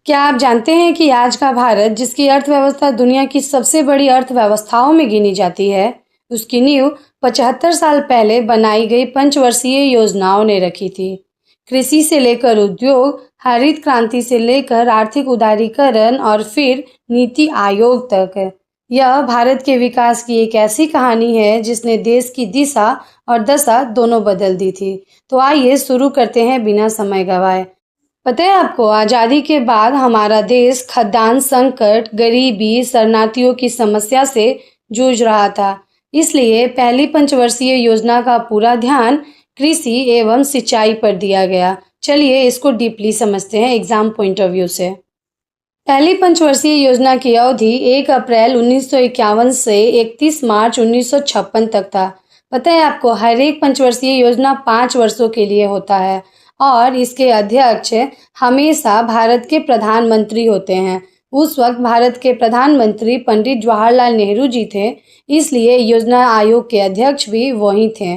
क्या आप जानते हैं कि आज का भारत, जिसकी अर्थव्यवस्था दुनिया की सबसे बड़ी अर्थव्यवस्थाओं में गिनी जाती है, उसकी नींव 75 साल पहले बनाई गई पंचवर्षीय योजनाओं ने रखी थी। कृषि से लेकर उद्योग, हरित क्रांति से लेकर आर्थिक उदारीकरण और फिर नीति आयोग तक। यह भारत के विकास की एक ऐसी कहानी है जिसने देश की दिशा और दशा दोनों बदल दी थी। तो आइए शुरू करते हैं बिना समय गंवाए। पता है आपको, आजादी के बाद हमारा देश खाद्यान्न संकट, गरीबी, शरणार्थियों की समस्या से जूझ रहा था। इसलिए पहली पंचवर्षीय योजना का पूरा ध्यान कृषि एवं सिंचाई पर दिया गया। चलिए इसको डीपली समझते हैं एग्जाम पॉइंट ऑफ व्यू से। पहली पंचवर्षीय योजना की अवधि 1 अप्रैल 1951 से 31 मार्च 1956 तक था। पता है आपको, हर एक पंचवर्षीय योजना 5 वर्षों के लिए होता है और इसके अध्यक्ष हमेशा भारत के प्रधानमंत्री होते हैं। उस वक्त भारत के प्रधानमंत्री पंडित जवाहरलाल नेहरू जी थे, इसलिए योजना आयोग के अध्यक्ष भी वही थे।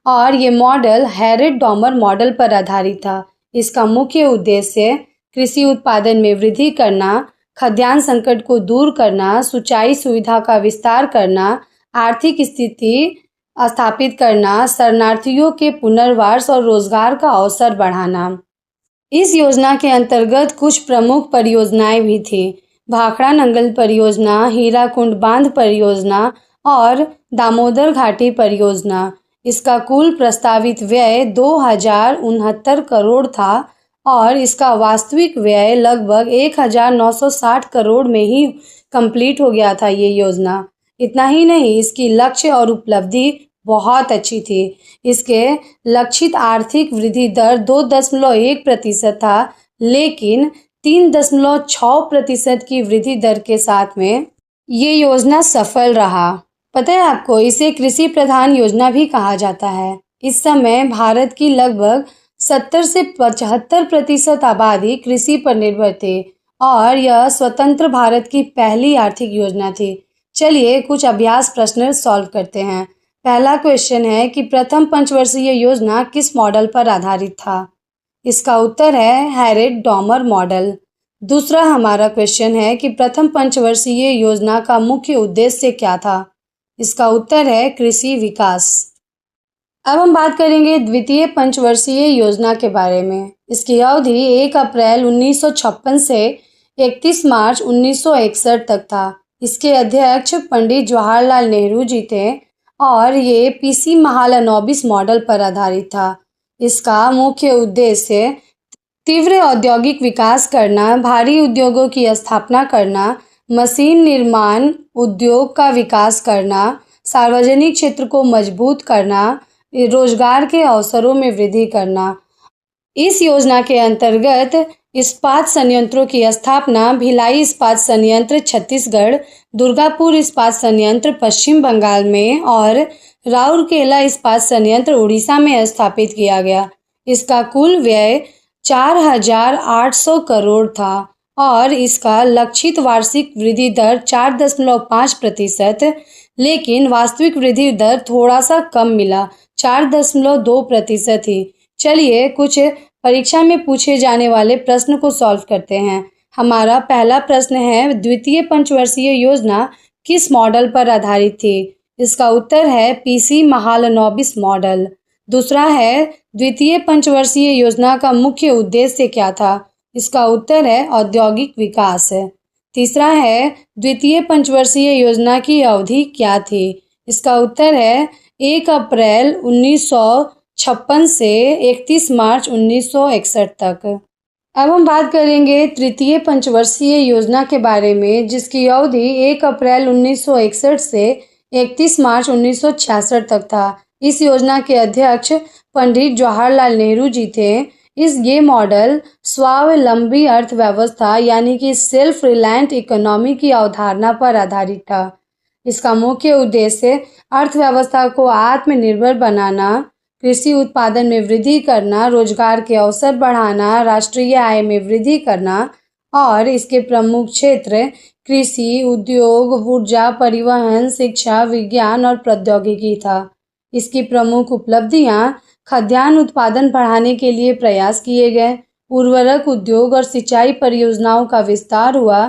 और ये मॉडल हैरेट डॉमर मॉडल पर आधारित था। इसका मुख्य उद्देश्य कृषि उत्पादन में वृद्धि करना, खाद्यान्न संकट को दूर करना, सिंचाई सुविधा का विस्तार करना, आर्थिक स्थिति स्थापित करना, शरणार्थियों के पुनर्वास और रोजगार का अवसर बढ़ाना। इस योजना के अंतर्गत कुछ प्रमुख परियोजनाएं भी थी। भाखड़ा नंगल परियोजना, हीराकुंड बांध परियोजना और दामोदर घाटी परियोजना। इसका कुल प्रस्तावित व्यय 2069 करोड़ था और इसका वास्तविक व्यय लगभग 1960 करोड़ में ही कंप्लीट हो गया था ये योजना। इतना ही नहीं, इसकी लक्ष्य और उपलब्धि बहुत अच्छी थी। इसके लक्षित आर्थिक वृद्धि दर 2.1% था, लेकिन 3.6% की वृद्धि दर के साथ में ये योजना सफल रहा। पता है आपको, इसे कृषि प्रधान योजना भी कहा जाता है। इस समय भारत की लगभग 70 से 75% आबादी कृषि पर निर्भर थी और यह स्वतंत्र भारत की पहली आर्थिक योजना थी। चलिए कुछ अभ्यास प्रश्न सॉल्व करते हैं। पहला क्वेश्चन है कि प्रथम पंचवर्षीय योजना किस मॉडल पर आधारित था? इसका उत्तर है हैरेट डॉमर मॉडल। दूसरा हमारा क्वेश्चन है कि प्रथम पंचवर्षीय योजना का मुख्य उद्देश्य क्या था? इसका उत्तर है कृषि विकास। अब हम बात करेंगे द्वितीय पंचवर्षीय योजना के बारे में। इसकी अवधि 1 अप्रैल 1956 से 31 मार्च 1961 तक था। इसके अध्यक्ष पंडित जवाहरलाल नेहरू जी थे और ये पीसी महालनोबिस मॉडल पर आधारित था। इसका मुख्य उद्देश्य तीव्र औद्योगिक विकास करना, भारी उद्योगों की स्थापना करना, मशीन निर्माण उद्योग का विकास करना, सार्वजनिक क्षेत्र को मजबूत करना, रोजगार के अवसरों में वृद्धि करना। इस योजना के अंतर्गत इस्पात संयंत्रों की स्थापना भिलाई इस्पात संयंत्र छत्तीसगढ़, दुर्गापुर इस्पात संयंत्र पश्चिम बंगाल में और राउरकेला इस्पात संयंत्र उड़ीसा में स्थापित किया गया। इसका कुल व्यय 4,800 करोड़ था और इसका लक्षित वार्षिक वृद्धि दर 4.5%, लेकिन वास्तविक वृद्धि दर थोड़ा सा कम मिला, 4.2% थी। चलिए कुछ परीक्षा में पूछे जाने वाले प्रश्न को सॉल्व करते हैं। हमारा पहला प्रश्न है, द्वितीय पंचवर्षीय योजना किस मॉडल पर आधारित थी? इसका उत्तर है पीसी महालनोबिस मॉडल। दूसरा है, द्वितीय पंचवर्षीय योजना का मुख्य उद्देश्य क्या था? इसका उत्तर है औद्योगिक विकास। तीसरा है, द्वितीय पंचवर्षीय योजना की अवधि क्या थी? इसका उत्तर है 1 अप्रैल 1956 से 31 मार्च 1961 तक। अब हम बात करेंगे तृतीय पंचवर्षीय योजना के बारे में, जिसकी अवधि 1 अप्रैल 1961 से 31 मार्च 1966 तक था। इस योजना के अध्यक्ष पंडित जवाहरलाल नेहरू जी थे। ये मॉडल स्वावलंबी अर्थव्यवस्था यानी कि सेल्फ रिलायंट इकोनॉमी की अवधारणा पर आधारित था। इसका मुख्य उद्देश्य अर्थव्यवस्था को आत्मनिर्भर बनाना, कृषि उत्पादन में वृद्धि करना, रोजगार के अवसर बढ़ाना, राष्ट्रीय आय में वृद्धि करना और इसके प्रमुख क्षेत्र कृषि, उद्योग, ऊर्जा, परिवहन, शिक्षा, विज्ञान और प्रौद्योगिकी था। इसकी प्रमुख उपलब्धियां खाद्यान्न उत्पादन बढ़ाने के लिए प्रयास किए गए, उर्वरक उद्योग और सिंचाई परियोजनाओं का विस्तार हुआ।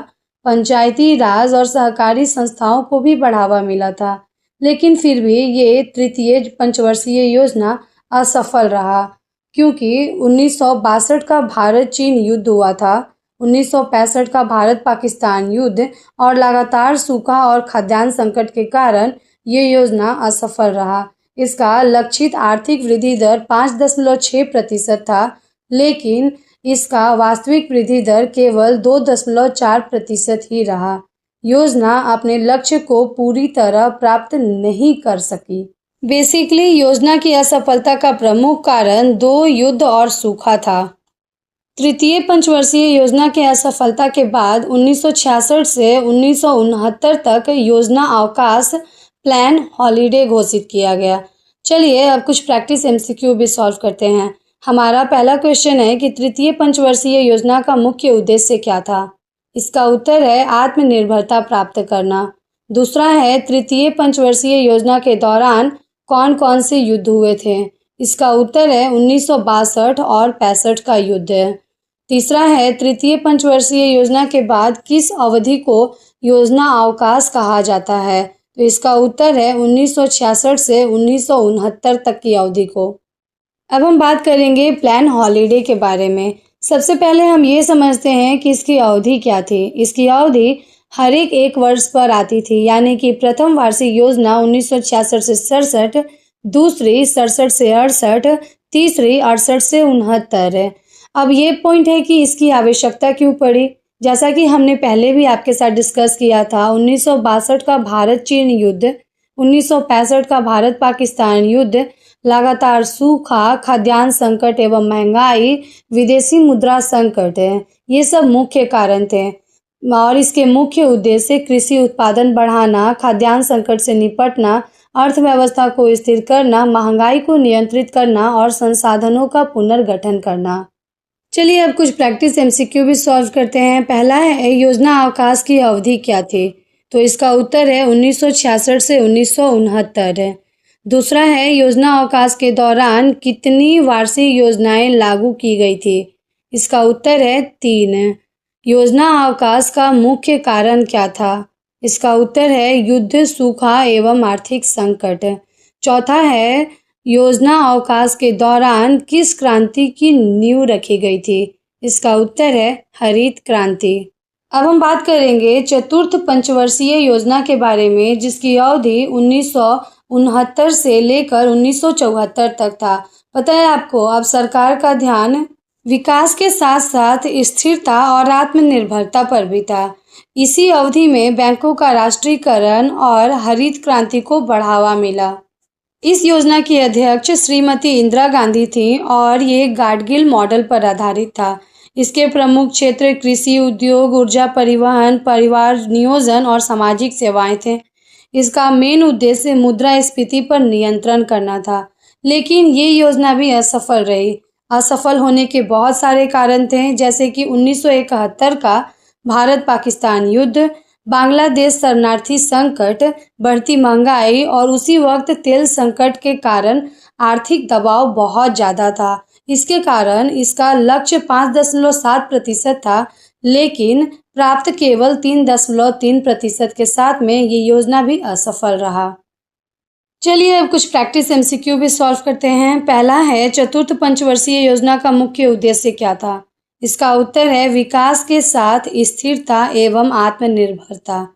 पंचायती राज और सहकारी संस्थाओं को भी बढ़ावा मिला था, लेकिन फिर भी ये तृतीय पंचवर्षीय योजना असफल रहा, क्योंकि 1962 का भारत चीन युद्ध हुआ था, 1965 का भारत पाकिस्तान युद्ध और लगातार सूखा और खाद्यान्न संकट के कारण ये योजना असफल रहा। इसका लक्षित आर्थिक वृद्धि दर 5.6% था, लेकिन इसका वास्तविक वृद्धि दर केवल 2.4% ही रहा। योजना अपने लक्ष्य को पूरी तरह प्राप्त नहीं कर सकी। बेसिकली योजना की असफलता का प्रमुख कारण 2 युद्ध और सूखा था। तृतीय पंचवर्षीय योजना की असफलता के बाद 1966 से 1969 तक योजना अवकाश प्लान हॉलीडे घोषित किया गया। चलिए अब कुछ प्रैक्टिस एमसीक्यू भी सॉल्व करते हैं। हमारा पहला क्वेश्चन है कि तृतीय पंचवर्षीय योजना का मुख्य उद्देश्य क्या था? इसका उत्तर है आत्मनिर्भरता प्राप्त करना। दूसरा है तृतीय पंचवर्षीय योजना के दौरान कौन कौन से युद्ध हुए थे? इसका उत्तर है 1962 और 65 का युद्ध। तीसरा है तृतीय पंचवर्षीय योजना के बाद किस अवधि को योजना अवकाश कहा जाता है? तो इसका उत्तर है 1966 से 1969 तक की अवधि को। अब हम बात करेंगे प्लान हॉलीडे के बारे में। सबसे पहले हम ये समझते हैं कि इसकी अवधि क्या थी। इसकी अवधि हर एक वर्ष पर आती थी, यानी कि प्रथम वार्षिक योजना 1966 से 67, दूसरी 67 से 68, तीसरी 68 से 69। अब ये पॉइंट है कि इसकी आवश्यकता क्यों पड़ी। जैसा कि हमने पहले भी आपके साथ डिस्कस किया था, 1962 का भारत चीन युद्ध, 1965 का भारत पाकिस्तान युद्ध, लगातार सूखा, खाद्यान्न संकट एवं महंगाई, विदेशी मुद्रा संकट, ये सब मुख्य कारण थे और इसके मुख्य उद्देश्य कृषि उत्पादन बढ़ाना, खाद्यान्न संकट से निपटना, अर्थव्यवस्था को स्थिर करना, महंगाई को नियंत्रित करना और संसाधनों का पुनर्गठन करना। चलिए अब कुछ प्रैक्टिस एमसीक्यू भी सॉल्व करते हैं। पहला है योजना अवकाश की अवधि क्या थी? तो इसका उत्तर है 1966 से 1969। दूसरा है योजना अवकाश के दौरान कितनी वार्षिक योजनाएं लागू की गई थी? इसका उत्तर है 3। योजना अवकाश का मुख्य कारण क्या था? इसका उत्तर है युद्ध, सूखा एवं आर्थिक संकट। चौथा है योजना अवकाश के दौरान किस क्रांति की नींव रखी गई थी? इसका उत्तर है हरित क्रांति। अब हम बात करेंगे चतुर्थ पंचवर्षीय योजना के बारे में, जिसकी अवधि 1969 से लेकर 1974 तक था। पता है आपको, अब सरकार का ध्यान विकास के साथ साथ स्थिरता और आत्मनिर्भरता पर भी था। इसी अवधि में बैंकों का राष्ट्रीयकरण और हरित क्रांति को बढ़ावा मिला। इस योजना की अध्यक्ष श्रीमती इंदिरा गांधी थी और ये गाडगिल मॉडल पर आधारित था। इसके प्रमुख क्षेत्र कृषि, उद्योग, ऊर्जा, परिवहन, परिवार नियोजन और सामाजिक सेवाएं थे। इसका मेन उद्देश्य मुद्रास्फीति पर नियंत्रण करना था, लेकिन ये योजना भी असफल रही। असफल होने के बहुत सारे कारण थे, जैसे कि 1971 का भारत पाकिस्तान युद्ध, बांग्लादेश शरणार्थी संकट, बढ़ती महंगाई और उसी वक्त तेल संकट के कारण आर्थिक दबाव बहुत ज़्यादा था। इसके कारण इसका लक्ष्य 5.7% था, लेकिन प्राप्त केवल 3.3% के साथ में ये योजना भी असफल रहा। चलिए अब कुछ प्रैक्टिस एमसीक्यू भी सॉल्व करते हैं। पहला है चतुर्थ पंचवर्षीय योजना का मुख्य उद्देश्य क्या था? इसका उत्तर है विकास के साथ स्थिरता एवं आत्मनिर्भरता।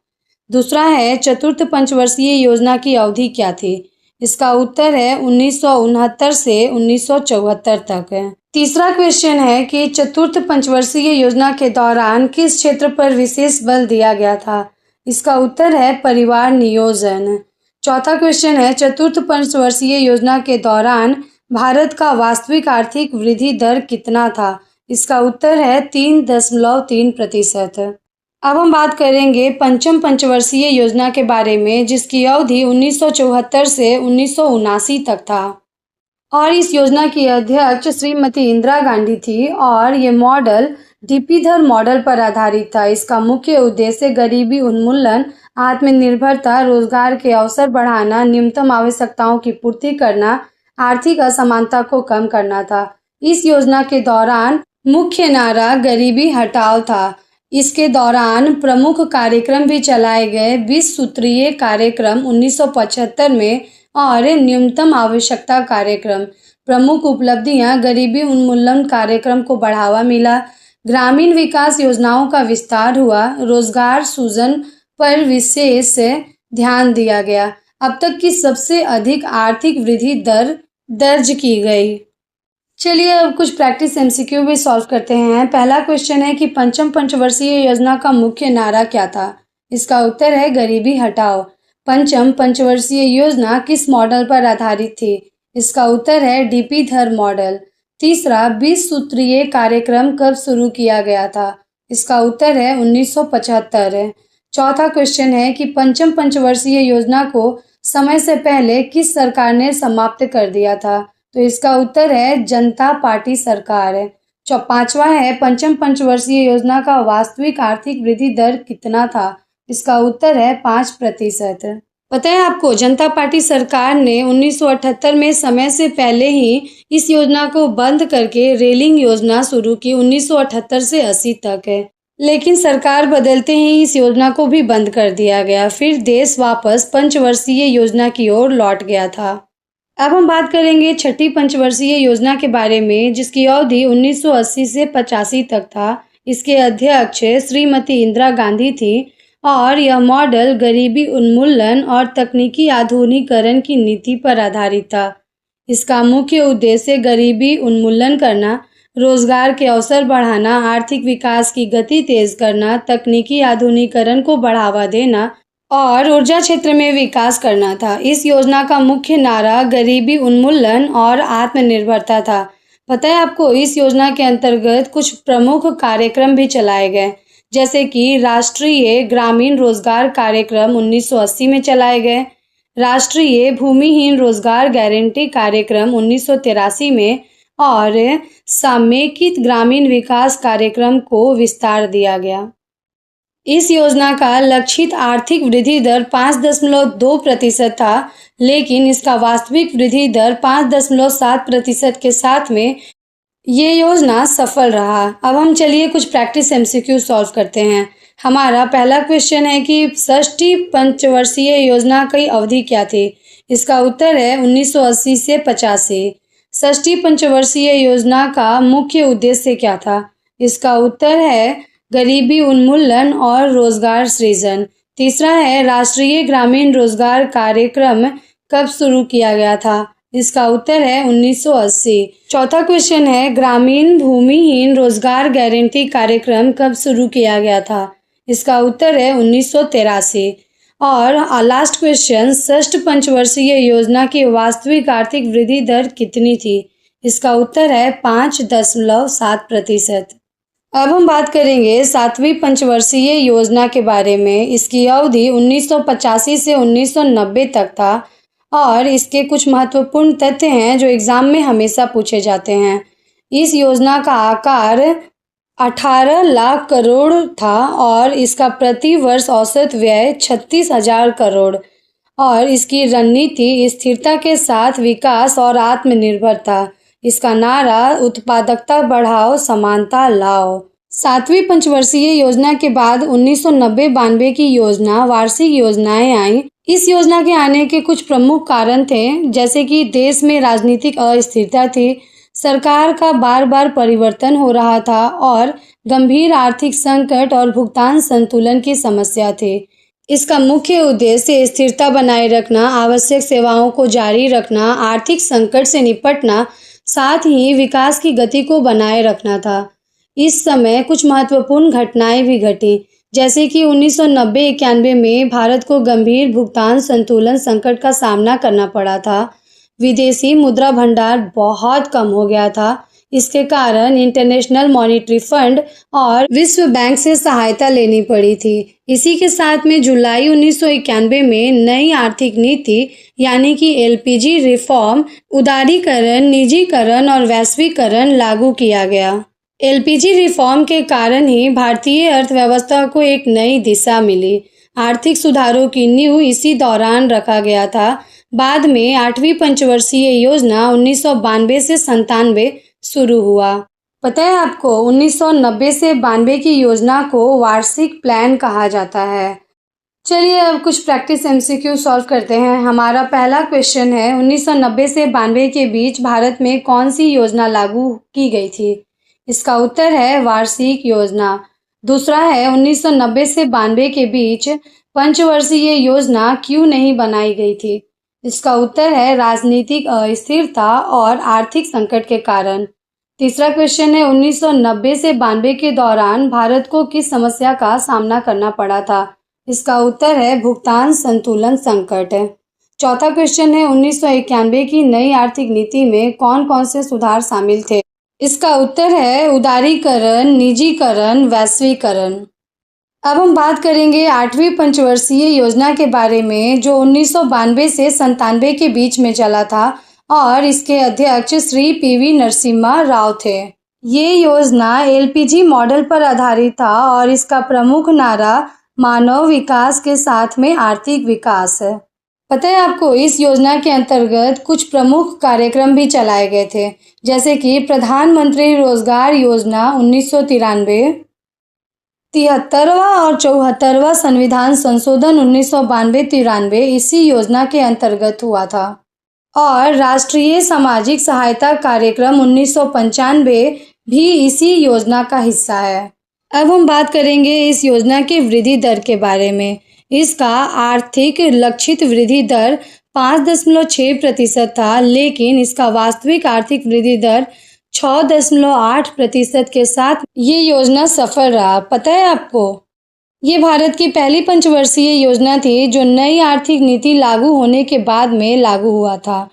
दूसरा है चतुर्थ पंचवर्षीय योजना की अवधि क्या थी? इसका उत्तर है 1969 से 1974 तक। तीसरा क्वेश्चन है कि चतुर्थ पंचवर्षीय योजना के दौरान किस क्षेत्र पर विशेष बल दिया गया था? इसका उत्तर है परिवार नियोजन। चौथा क्वेश्चन है चतुर्थ पंचवर्षीय योजना के दौरान भारत का वास्तविक आर्थिक वृद्धि दर कितना था? इसका उत्तर है 3.3%। अब हम बात करेंगे पंचम पंचवर्षीय योजना के बारे में, जिसकी अवधि 1974 से 1979 तक था और इस योजना की अध्यक्ष श्रीमती इंदिरा गांधी थी और ये मॉडल डीपीधर मॉडल पर आधारित था। इसका मुख्य उद्देश्य गरीबी उन्मूलन, आत्मनिर्भरता, रोजगार के अवसर बढ़ाना, न्यूनतम आवश्यकताओं की पूर्ति करना, आर्थिक असमानता को कम करना था। इस योजना के दौरान मुख्य नारा गरीबी हटाओ था। इसके दौरान प्रमुख कार्यक्रम भी चलाए गए। 20 सूत्रीय कार्यक्रम 1975 में और न्यूनतम आवश्यकता कार्यक्रम। प्रमुख उपलब्धियां: गरीबी उन्मूलन कार्यक्रम को बढ़ावा मिला, ग्रामीण विकास योजनाओं का विस्तार हुआ, रोजगार सृजन पर विशेष ध्यान दिया गया। अब तक की सबसे अधिक आर्थिक वृद्धि दर दर्ज की गई। चलिए अब कुछ प्रैक्टिस एमसीक्यू भी सॉल्व करते हैं। पहला क्वेश्चन है कि पंचम पंचवर्षीय योजना का मुख्य नारा क्या था? इसका उत्तर है गरीबी हटाओ। पंचम पंचवर्षीय योजना किस मॉडल पर आधारित थी? इसका उत्तर है डीपी धर मॉडल। तीसरा, 20 सूत्रीय कार्यक्रम कब शुरू किया गया था? इसका उत्तर है 1975। चौथा क्वेश्चन है कि पंचम पंचवर्षीय योजना को समय से पहले किस सरकार ने समाप्त कर दिया था? तो इसका उत्तर है जनता पार्टी सरकार। पांचवा है पंचम पंचवर्षीय योजना का वास्तविक आर्थिक वृद्धि दर कितना था? इसका उत्तर है 5%। पता है आपको, जनता पार्टी सरकार ने 1978 में समय से पहले ही इस योजना को बंद करके रेलिंग योजना शुरू की 1978 से 80 तक है। लेकिन सरकार बदलते ही इस योजना को भी बंद कर दिया गया। फिर देश वापस पंचवर्षीय योजना की ओर लौट गया था। अब हम बात करेंगे छठी पंचवर्षीय योजना के बारे में, जिसकी अवधि 1980 से 85 तक था। इसके अध्यक्ष श्रीमती इंदिरा गांधी थी और यह मॉडल गरीबी उन्मूलन और तकनीकी आधुनिकीकरण की नीति पर आधारित था। इसका मुख्य उद्देश्य गरीबी उन्मूलन करना, रोजगार के अवसर बढ़ाना, आर्थिक विकास की गति तेज करना, तकनीकी आधुनिकीकरण को बढ़ावा देना और ऊर्जा क्षेत्र में विकास करना था। इस योजना का मुख्य नारा गरीबी उन्मूलन और आत्मनिर्भरता था। पता है आपको, इस योजना के अंतर्गत कुछ प्रमुख कार्यक्रम भी चलाए गए, जैसे कि राष्ट्रीय ग्रामीण रोजगार कार्यक्रम 1980 में चलाए गए, राष्ट्रीय भूमिहीन रोजगार गारंटी कार्यक्रम 1983 में और समेकित ग्रामीण विकास कार्यक्रम को विस्तार दिया गया। इस योजना का लक्षित आर्थिक वृद्धि दर 5.2% था, लेकिन इसका वास्तविक वृद्धि दर 5.7% के साथ में ये योजना सफल रहा। अब हम चलिए कुछ प्रैक्टिस एमसीक्यू सॉल्व करते हैं। हमारा पहला क्वेश्चन है कि षष्ठी पंचवर्षीय योजना की अवधि क्या थी? इसका उत्तर है 1980 से 85। षष्ठी पंचवर्षीय योजना का मुख्य उद्देश्य क्या था? इसका उत्तर है गरीबी उन्मूलन और रोजगार सृजन। तीसरा है राष्ट्रीय ग्रामीण रोजगार कार्यक्रम कब शुरू किया गया था? इसका उत्तर है 1980। चौथा क्वेश्चन है ग्रामीण भूमिहीन रोजगार गारंटी कार्यक्रम कब शुरू किया गया था? इसका उत्तर है 1983। और लास्ट क्वेश्चन, षष्ठ पंचवर्षीय योजना की वास्तविक आर्थिक वृद्धि दर कितनी थी? इसका उत्तर है 5.7%। अब हम बात करेंगे सातवीं पंचवर्षीय योजना के बारे में। इसकी अवधि 1985 से 1990 तक था और इसके कुछ महत्वपूर्ण तथ्य हैं जो एग्जाम में हमेशा पूछे जाते हैं। इस योजना का आकार 18 लाख करोड़ था और इसका प्रति वर्ष औसत व्यय 36,000 करोड़ और इसकी रणनीति स्थिरता के साथ विकास और आत्मनिर्भरता। इसका नारा उत्पादकता बढ़ाओ, समानता लाओ। सातवीं पंचवर्षीय योजना के बाद 1990-92 की योजना वार्षिक योजनाएं आई। इस योजना के आने के कुछ प्रमुख कारण थे, जैसे कि देश में राजनीतिक अस्थिरता थी, सरकार का बार बार परिवर्तन हो रहा था और गंभीर आर्थिक संकट और भुगतान संतुलन की समस्या थी। इसका मुख्य उद्देश्य स्थिरता बनाए रखना, आवश्यक सेवाओं को जारी रखना, आर्थिक संकट से निपटना, साथ ही विकास की गति को बनाए रखना था। इस समय कुछ महत्वपूर्ण घटनाएं भी घटी, जैसे कि 1990-91 में भारत को गंभीर भुगतान संतुलन संकट का सामना करना पड़ा था। विदेशी मुद्रा भंडार बहुत कम हो गया था। इसके कारण इंटरनेशनल मॉनिटरी फंड और विश्व बैंक से सहायता लेनी पड़ी थी। इसी के साथ में जुलाई 1991 में नई आर्थिक नीति यानी कि एलपीजी रिफॉर्म, उदारीकरण, निजीकरण और वैश्वीकरण लागू किया गया। एलपीजी रिफॉर्म के कारण ही भारतीय अर्थव्यवस्था को एक नई दिशा मिली। आर्थिक सुधारों की नींव इसी दौरान रखा गया था। बाद में आठवीं पंचवर्षीय योजना 1992 से 97 शुरू हुआ। पता है आपको 1990 से 92 की योजना को वार्षिक प्लान कहा जाता है। चलिए अब कुछ प्रैक्टिस एमसीक्यू सॉल्व करते हैं। हमारा पहला क्वेश्चन है 1990 से 92 के बीच भारत में कौन सी योजना लागू की गई थी? इसका उत्तर है वार्षिक योजना। दूसरा है 1990 से 92 के बीच पंचवर्षीय योजना क्यों नहीं बनाई गई थी? इसका उत्तर है राजनीतिक अस्थिरता और आर्थिक संकट के कारण। तीसरा क्वेश्चन है 1990 से 92 के दौरान भारत को किस समस्या का सामना करना पड़ा था? इसका उत्तर है भुगतान संतुलन संकट। चौथा क्वेश्चन है 1991 की नई आर्थिक नीति में कौन कौन से सुधार शामिल थे? इसका उत्तर है उदारीकरण, निजीकरण, वैश्वीकरण। अब हम बात करेंगे 8वीं पंचवर्षीय योजना के बारे में जो 1992 से 97 के बीच में चला था और इसके अध्यक्ष श्री पीवी नरसिम्हा राव थे। ये योजना एलपीजी मॉडल पर आधारित था और इसका प्रमुख नारा मानव विकास के साथ में आर्थिक विकास है। पता है आपको इस योजना के अंतर्गत कुछ प्रमुख कार्यक्रम भी चलाए गए थे, जैसे कि प्रधानमंत्री रोजगार योजना 1993, 73वां और 74वां संविधान संशोधन 1992-93 इसी योजना के अंतर्गत हुआ था और राष्ट्रीय सामाजिक सहायता कार्यक्रम 1995 भी इसी योजना का हिस्सा है। अब हम बात करेंगे इस योजना की वृद्धि दर के बारे में। इसका आर्थिक लक्षित वृद्धि दर 5.6% था, लेकिन इसका वास्तविक आर्थिक वृद्धि दर 6.8% के साथ ये योजना सफल रहा। पता है आपको ये भारत की पहली पंचवर्षीय योजना थी जो नई आर्थिक नीति लागू होने के बाद में लागू हुआ था।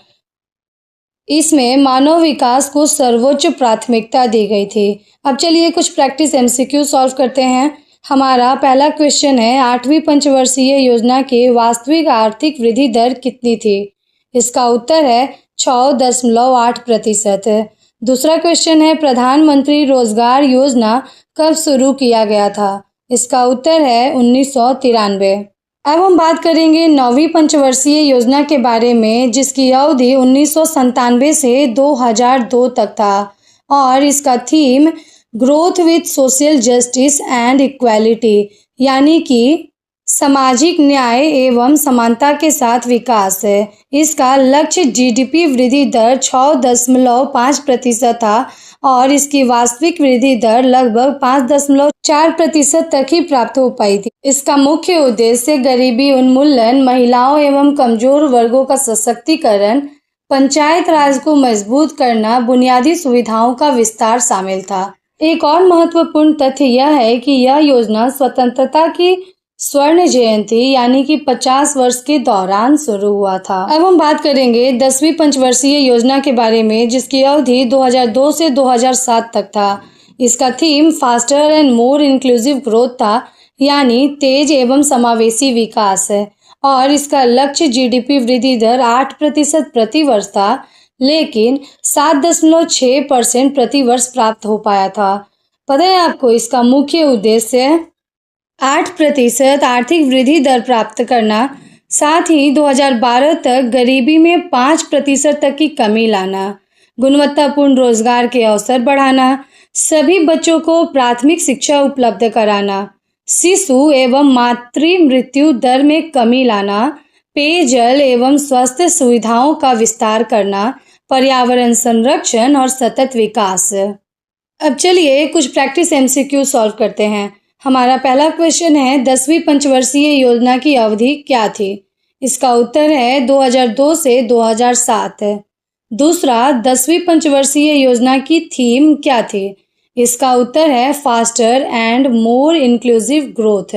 इसमें मानव विकास को सर्वोच्च प्राथमिकता दी गई थी। अब चलिए कुछ प्रैक्टिस एमसीक्यू सॉल्व करते हैं। हमारा पहला क्वेश्चन है 8वीं पंचवर्षीय योजना की वास्तविक आर्थिक वृद्धि दर कितनी थी? इसका उत्तर है 6.8%। दूसरा क्वेश्चन है प्रधानमंत्री रोजगार योजना कब शुरू किया गया था? इसका उत्तर है 1993। अब हम बात करेंगे 9वीं पंचवर्षीय योजना के बारे में जिसकी अवधि 1997 से 2002 तक था और इसका theme growth with social justice and equality यानी कि सामाजिक न्याय एवं समानता के साथ विकास है। इसका लक्ष्य जीडीपी वृद्धि दर 6.5% था और इसकी वास्तविक वृद्धि दर लगभग 5.4% तक ही प्राप्त हो पाई थी। इसका मुख्य उद्देश्य गरीबी उन्मूलन, महिलाओं एवं कमजोर वर्गों का सशक्तिकरण, पंचायत राज को मजबूत करना, बुनियादी सुविधाओं का विस्तार शामिल था। एक और महत्वपूर्ण तथ्य यह है कि यह योजना स्वतंत्रता की स्वर्ण जयंती यानी कि 50 वर्ष के दौरान शुरू हुआ था। अब हम बात करेंगे 10वीं पंचवर्षीय योजना के बारे में जिसकी अवधि 2002 से 2007 तक था। इसका theme faster and more inclusive growth था यानी तेज एवं समावेशी विकास है और इसका लक्ष्य जीडीपी वृद्धि दर 8% प्रति वर्ष था, लेकिन 7.6% प्रति वर्ष प्राप्त हो पाया था। पता है आपको इसका मुख्य उद्देश्य 8% आर्थिक वृद्धि दर प्राप्त करना, साथ ही 2012 तक गरीबी में 5% तक की कमी लाना, गुणवत्तापूर्ण रोजगार के अवसर बढ़ाना, सभी बच्चों को प्राथमिक शिक्षा उपलब्ध कराना, शिशु एवं मातृ मृत्यु दर में कमी लाना, पेयजल एवं स्वास्थ्य सुविधाओं का विस्तार करना, पर्यावरण संरक्षण और सतत विकास। अब चलिए कुछ प्रैक्टिस एमसीक्यू सॉल्व करते हैं। हमारा पहला क्वेश्चन है 10वीं पंचवर्षीय योजना की अवधि क्या थी? इसका उत्तर है 2002 से 2007। दूसरा 10वीं पंचवर्षीय योजना की थीम क्या थी? इसका उत्तर है faster and more inclusive growth.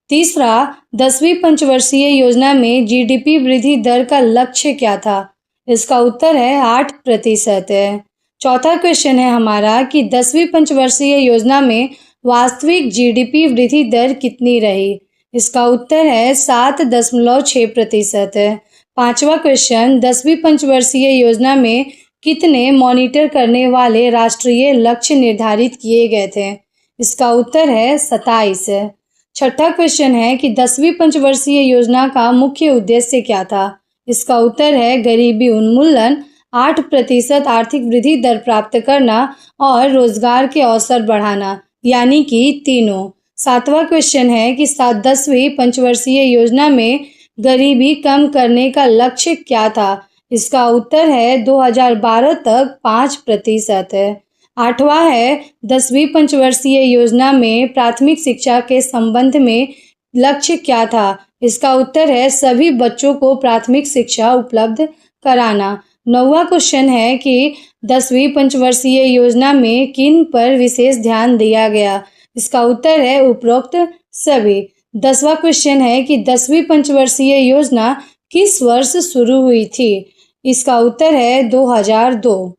तीसरा 10वीं पंचवर्षीय योजना में जीडीपी वृद्धि दर का लक्ष्य क्या था? इसका उत्तर है 8%। चौथा क्वेश्चन है हमारा कि 10वीं पंचवर्षीय योजना में वास्तविक जीडीपी वृद्धि दर कितनी रही? इसका उत्तर है 7.6%। पांचवा क्वेश्चन 10वीं पंचवर्षीय योजना में कितने मॉनिटर करने वाले राष्ट्रीय लक्ष्य निर्धारित किए गए थे? इसका उत्तर है 27। छठा क्वेश्चन है कि 10वीं पंचवर्षीय योजना का मुख्य उद्देश्य क्या था? इसका उत्तर है गरीबी उन्मूलन, 8% आर्थिक वृद्धि दर प्राप्त करना और रोजगार के अवसर बढ़ाना, यानी कि तीनों। 7वां क्वेश्चन है कि 10वीं पंचवर्षीय योजना में गरीबी कम करने का लक्ष्य क्या था? इसका उत्तर है 2012 तक 5%। 8वां है 10वीं पंचवर्षीय योजना में प्राथमिक शिक्षा के संबंध में लक्ष्य क्या था? इसका उत्तर है सभी बच्चों को प्राथमिक शिक्षा उपलब्ध कराना। 9वां क्वेश्चन है कि 10वीं पंचवर्षीय योजना में किन पर विशेष ध्यान दिया गया? इसका उत्तर है उपरोक्त सभी। 10वां क्वेश्चन है कि 10वीं पंचवर्षीय योजना किस वर्ष शुरू हुई थी? इसका उत्तर है 2002।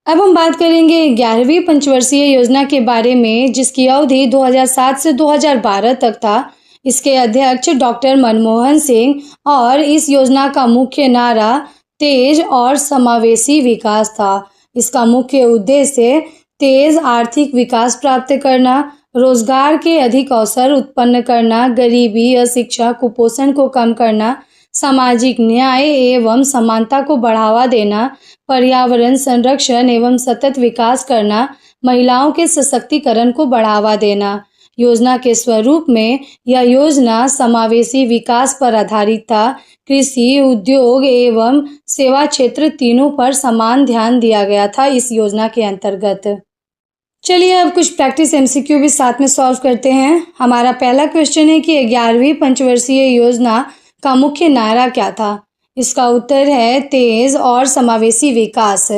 अब हम बात करेंगे 11वीं पंचवर्षीय योजना के बारे में, जिसकी अवधि 2007 से 2012 तक था। इसके अध्यक्ष डॉक्टर मनमोहन सिंह और इस योजना का मुख्य नारा तेज और समावेशी विकास था। इसका मुख्य उद्देश्य तेज आर्थिक विकास प्राप्त करना, रोजगार के अधिक अवसर उत्पन्न करना, गरीबी, अशिक्षा, कुपोषण को कम करना, सामाजिक न्याय एवं समानता को बढ़ावा देना, पर्यावरण संरक्षण एवं सतत विकास करना, महिलाओं के सशक्तिकरण को बढ़ावा देना। योजना के स्वरूप में यह योजना समावेशी विकास पर आधारित था। कृषि, उद्योग एवं सेवा क्षेत्र तीनों पर समान ध्यान दिया गया था इस योजना के अंतर्गत। चलिए अब कुछ प्रैक्टिस एमसीक्यू भी साथ में सॉल्व करते हैं। हमारा पहला क्वेश्चन है कि 11वीं पंचवर्षीय योजना का मुख्य नारा क्या था? इसका उत्तर है तेज और समावेशी विकास।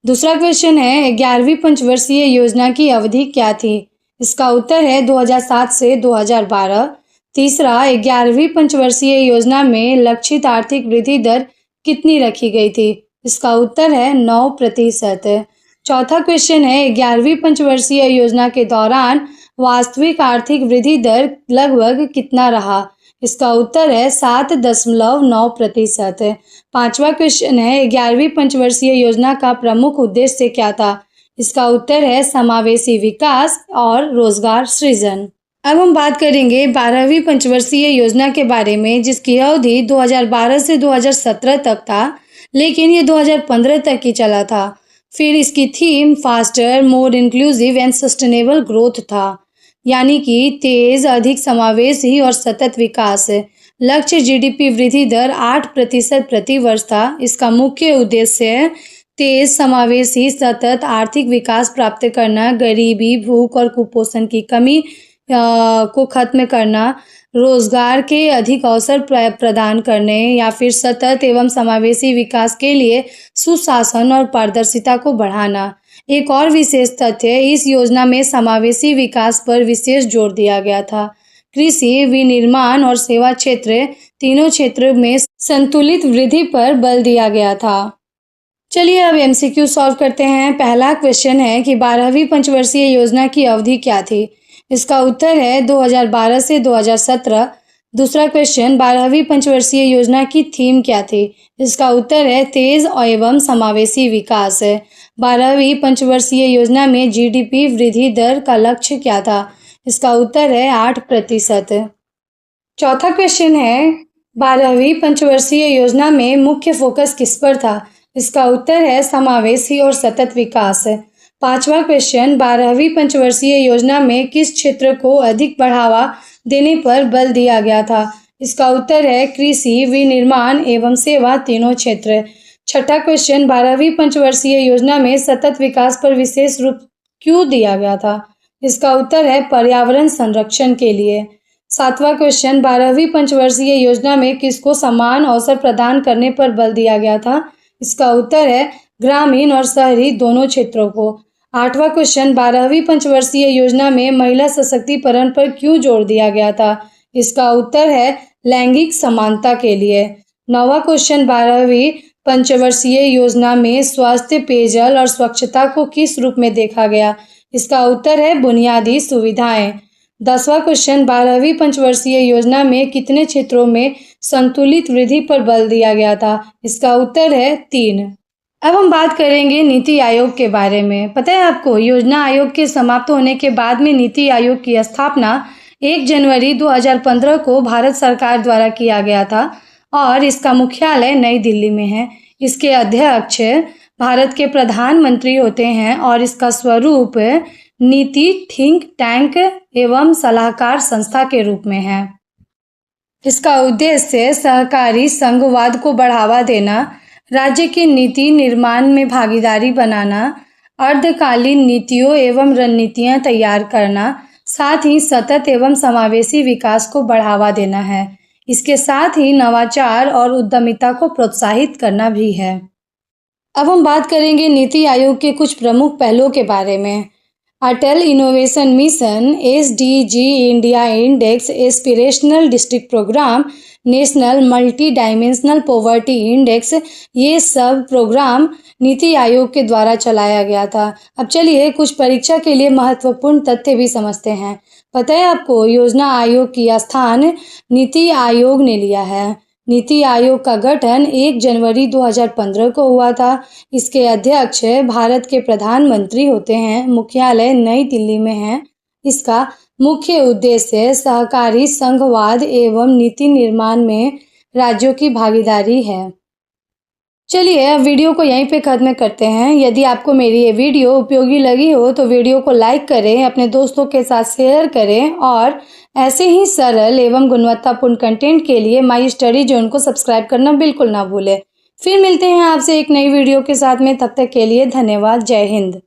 दूसरा क्वेश्चन है 11वीं पंचवर्षीय योजना की अवधि क्या थी? इसका उत्तर है 2007 से 2012। तीसरा, 11वीं पंचवर्षीय योजना में लक्षित आर्थिक वृद्धि दर कितनी रखी गई थी? इसका उत्तर है 9%। चौथा क्वेश्चन है 11वीं पंचवर्षीय योजना के दौरान वास्तविक आर्थिक वृद्धि दर लगभग कितना रहा? इसका उत्तर है 7.9%। पांचवा क्वेश्चन है 11वीं पंचवर्षीय योजना का प्रमुख उद्देश्य क्या था? इसका उत्तर है समावेशी विकास और रोजगार सृजन। अब हम बात करेंगे 12वीं पंचवर्षीय योजना के बारे में, जिसकी अवधि 2012 से 2017 तक था, लेकिन ये 2015 तक ही चला था। फिर इसकी theme faster, more inclusive and sustainable growth था, यानी कि तेज, अधिक समावेशी और सतत विकास। लक्ष्य जीडीपी वृद्धि दर 8% प्रति वर्ष था। इसका मुख्य उद्देश्य तेज, समावेशी, सतत आर्थिक विकास प्राप्त करना, गरीबी, भूख और कुपोषण की कमी को खत्म करना, रोजगार के अधिक अवसर प्रदान करने या फिर सतत एवं समावेशी विकास के लिए सुशासन और पारदर्शिता को बढ़ाना। एक और विशेष तथ्य, इस योजना में समावेशी विकास पर विशेष जोर दिया गया था। कृषि, विनिर्माण और सेवा क्षेत्र तीनों क्षेत्रों में संतुलित वृद्धि पर बल दिया गया था। चलिए अब एमसीक्यू सॉल्व करते हैं। पहला क्वेश्चन है कि 12वीं पंचवर्षीय योजना की अवधि क्या थी? इसका उत्तर है 2012 से 2017। दूसरा क्वेश्चन, 12वीं पंचवर्षीय योजना की थीम क्या थी? इसका उत्तर है तेज एवं समावेशी विकास। 12वीं पंचवर्षीय योजना में जीडीपी वृद्धि दर का लक्ष्य क्या था? इसका उत्तर है 8%। चौथा क्वेश्चन है 12वीं पंचवर्षीय योजना में मुख्य फोकस किस पर था? इसका उत्तर है समावेशी और सतत विकास। पांचवा क्वेश्चन, 12वीं पंचवर्षीय योजना में किस क्षेत्र को अधिक बढ़ावा देने पर बल दिया गया था? इसका उत्तर है कृषि, विनिर्माण एवं सेवा तीनों क्षेत्र। छठा क्वेश्चन, 12वीं पंचवर्षीय योजना में सतत विकास पर विशेष रूप क्यों दिया गया था? इसका उत्तर है पर्यावरण संरक्षण के लिए। सातवां क्वेश्चन, 12वीं पंचवर्षीय योजना में किसको समान अवसर प्रदान करने पर बल दिया गया था? इसका उत्तर है ग्रामीण और शहरी दोनों क्षेत्रों को। आठवां क्वेश्चन, 12वीं पंचवर्षीय योजना में महिला सशक्तिकरण पर क्यों जोर दिया गया था? इसका उत्तर है लैंगिक समानता के लिए। नौवां क्वेश्चन, 12वीं पंचवर्षीय योजना में स्वास्थ्य, पेयजल और स्वच्छता को किस रूप में देखा गया? इसका उत्तर है बुनियादी सुविधाएं। 10वां क्वेश्चन, 12वीं पंचवर्षीय योजना में कितने क्षेत्रों में संतुलित वृद्धि पर बल दिया गया था? इसका उत्तर है 3। अब हम बात करेंगे नीति आयोग के बारे में। पता है आपको, योजना आयोग के समाप्त होने के बाद में नीति आयोग की स्थापना 1 जनवरी 2015 को भारत सरकार द्वारा किया गया था और इसका मुख्यालय नई दिल्ली में है। इसके अध्यक्ष भारत के प्रधानमंत्री होते हैं और इसका स्वरूप नीति थिंक टैंक एवं सलाहकार संस्था के रूप में है। इसका उद्देश्य सहकारी संघवाद को बढ़ावा देना, राज्य की नीति निर्माण में भागीदारी बनाना, अर्धकालीन नीतियों एवं रणनीतियां तैयार करना, साथ ही सतत एवं समावेशी विकास को बढ़ावा देना है। इसके साथ ही नवाचार और उद्यमिता को प्रोत्साहित करना भी है। अब हम बात करेंगे नीति आयोग के कुछ प्रमुख पहलों के बारे में। Atal innovation mission, SDG, India index, aspirational district programme, national multi dimensional poverty index, ये सब प्रोग्राम नीति आयोग के द्वारा चलाया गया था। अब चलिए कुछ परीक्षा के लिए महत्वपूर्ण तथ्य भी समझते हैं। पता है आपको, योजना आयोग की स्थान नीति आयोग ने लिया है। नीति आयोग का गठन 1 जनवरी 2015 को हुआ था। इसके अध्यक्ष भारत के प्रधानमंत्री होते हैं। मुख्यालय नई दिल्ली में है। इसका मुख्य उद्देश्य सहकारी संघवाद एवं नीति निर्माण में राज्यों की भागीदारी है। चलिए अब वीडियो को यहीं पे खत्म करते हैं। यदि आपको मेरी ये वीडियो उपयोगी लगी हो तो वीडियो को लाइक करें, अपने दोस्तों के साथ शेयर करें और ऐसे ही सरल एवं गुणवत्तापूर्ण कंटेंट के लिए माई स्टडी जोन को सब्सक्राइब करना बिल्कुल ना भूलें। फिर मिलते हैं आपसे एक नई वीडियो के साथ में। तब तक के लिए धन्यवाद। जय हिंद।